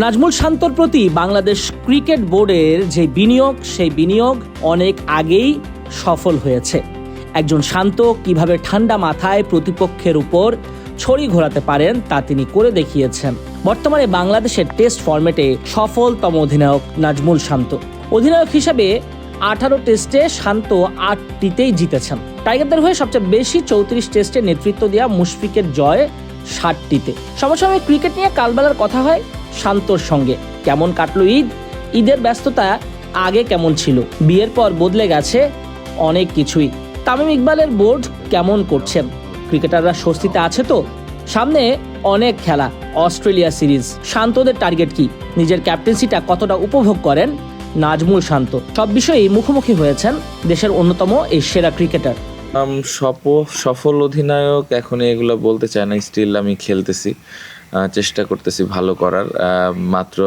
নাজমুল শান্তর প্রতি বাংলাদেশ ক্রিকেট বোর্ডের যে বিনিয়োগ, সেই বিনিয়োগ অনেক আগেই সফল হয়েছে। একজন শান্ত কিভাবে ঠান্ডা মাথায় প্রতিপক্ষের উপর ছড়ি ঘোরাতে পারেন তা তিনি করে দেখিয়েছেন। বর্তমানে বাংলাদেশের টেস্ট ফরম্যাটে সফলতম অধিনায়ক নাজমুল শান্ত। অধিনায়ক হিসেবে 18 টেস্টে শান্ত 8টিতেই জিতেছেন। টাইগারদের হয়ে সবচেয়ে বেশি 34 টেস্টে নেতৃত্ব দেওয়া মুশফিকের জয় 60টিতে। সমসাময়িক ক্রিকেট নিয়ে কালবেলার কথা হয় শান্তর সঙ্গে। কেমন কাটলো ঈদ? ঈদের ব্যস্ততা আগে কেমন ছিল? বিয়ের পর বদলে গেছে অনেক কিছুই। তামিম ইকবালের বোর্ড কেমন করছেন? ক্রিকেটাররা স্বস্তিতে আছে তো? সামনে অনেক খেলা, অস্ট্রেলিয়া সিরিজ। শান্তদের টার্গেট কি? নিজের ক্যাপ্টেন্সিটা কতটা উপভোগ করেন নাজমুল শান্ত? সব বিষয়েই মুখোমুখি হয়েছেন দেশের অন্যতম এই সেরা ক্রিকেটার। সফল অধিনায়ক এখন এগুলো বলতে চায় না। স্টিল আমি খেলতেছি, চেষ্টা করতেছি ভালো করার। মাত্র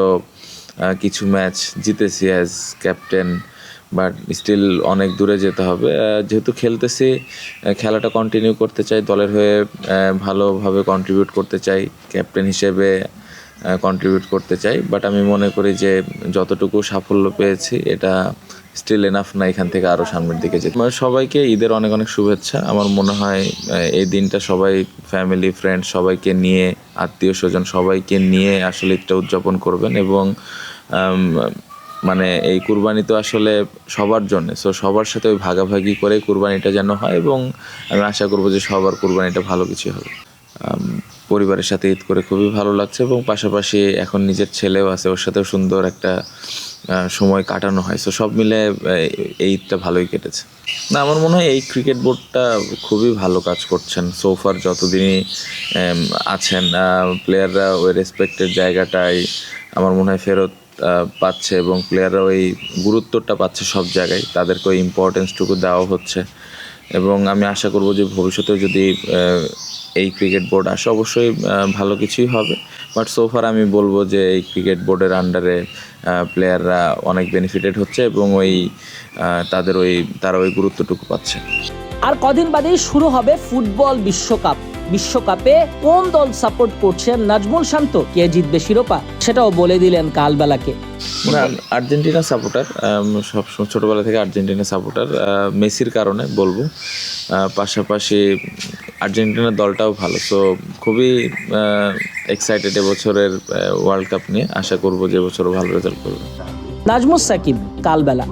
কিছু ম্যাচ জিতেছি অ্যাজ ক্যাপ্টেন, বাট স্টিল অনেক দূরে যেতে হবে। যেহেতু খেলতেছি, খেলাটা কন্টিনিউ করতে চাই, দলের হয়ে ভালোভাবে কন্ট্রিবিউট করতে চাই, ক্যাপ্টেন হিসেবে কন্ট্রিবিউট করতে চাই। বাট আমি মনে করি যে যতটুকু সাফল্য পেয়েছি এটা স্টিল এনাফ না, এখান থেকে আরও সামনের দিকে যেতে। সবাইকে ঈদের অনেক অনেক শুভেচ্ছা। আমার মনে হয় এই দিনটা সবাই ফ্যামিলি, ফ্রেন্ড সবাইকে নিয়ে, আত্মীয় স্বজন সবাইকে নিয়ে আসলে এটা উদযাপন করবেন। এবং মানে এই কুরবানি তো আসলে সবার জন্য, সো সবার সাথে ওই ভাগাভাগি করে কুরবানিটা যেন হয়, এবং আমি আশা করবো যে সবার কুরবানিটা ভালো কিছু হবে। পরিবারের সাথে ঈদ করে খুবই ভালো লাগছে, এবং পাশাপাশি এখন নিজের ছেলেও আছে, ওর সাথেও সুন্দর একটা সময় কাটানো হয়। সো সব মিলে এই ঈদটা ভালোই কেটেছে। না, আমার মনে হয় এই ক্রিকেট বোর্ডটা খুবই ভালো কাজ করছেন সোফার যতদিনই আছেন। প্লেয়াররা ওই রেসপেক্টের জায়গাটাই আমার মনে হয় ফেরত পাচ্ছে, এবং প্লেয়াররা ওই গুরুত্বটা পাচ্ছে সব জায়গায়, তাদেরকে ওই ইম্পর্টেন্সটুকু দেওয়া হচ্ছে। এবং আমি আশা করব যে ভবিষ্যতেও যদি এই ক্রিকেট বোর্ড আসে অবশ্যই ভালো কিছুই হবে। বাট সোফার আমি বলবো যে এই ক্রিকেট বোর্ডের আন্ডারে প্লেয়াররা অনেক বেনিফিটেড হচ্ছে, এবং তারা ওই গুরুত্বটুকু পাচ্ছে। আর কদিন বাদেই শুরু হবে ফুটবল বিশ্বকাপ। বিশ্বকাপে কোন দল সাপোর্ট করছেন নাজমুল শান্ত? কে জিতবে শিরোপা সেটাও বলে দিলেন কালবেলাকে। না, আর্জেন্টিনা সাপোর্টার, সবসময় ছোটোবেলা থেকে আর্জেন্টিনা সাপোর্টার, মেসির কারণে বলবো। পাশাপাশি আর্জেন্টিনার দলটাও ভালো, সো খুবই এক্সাইটেড এবছরের ওয়ার্ল্ড কাপ নিয়ে। আশা করবো যে এবছরও ভালো রেজাল্ট করবে। নাজমুস সাকিব, কালবেলা।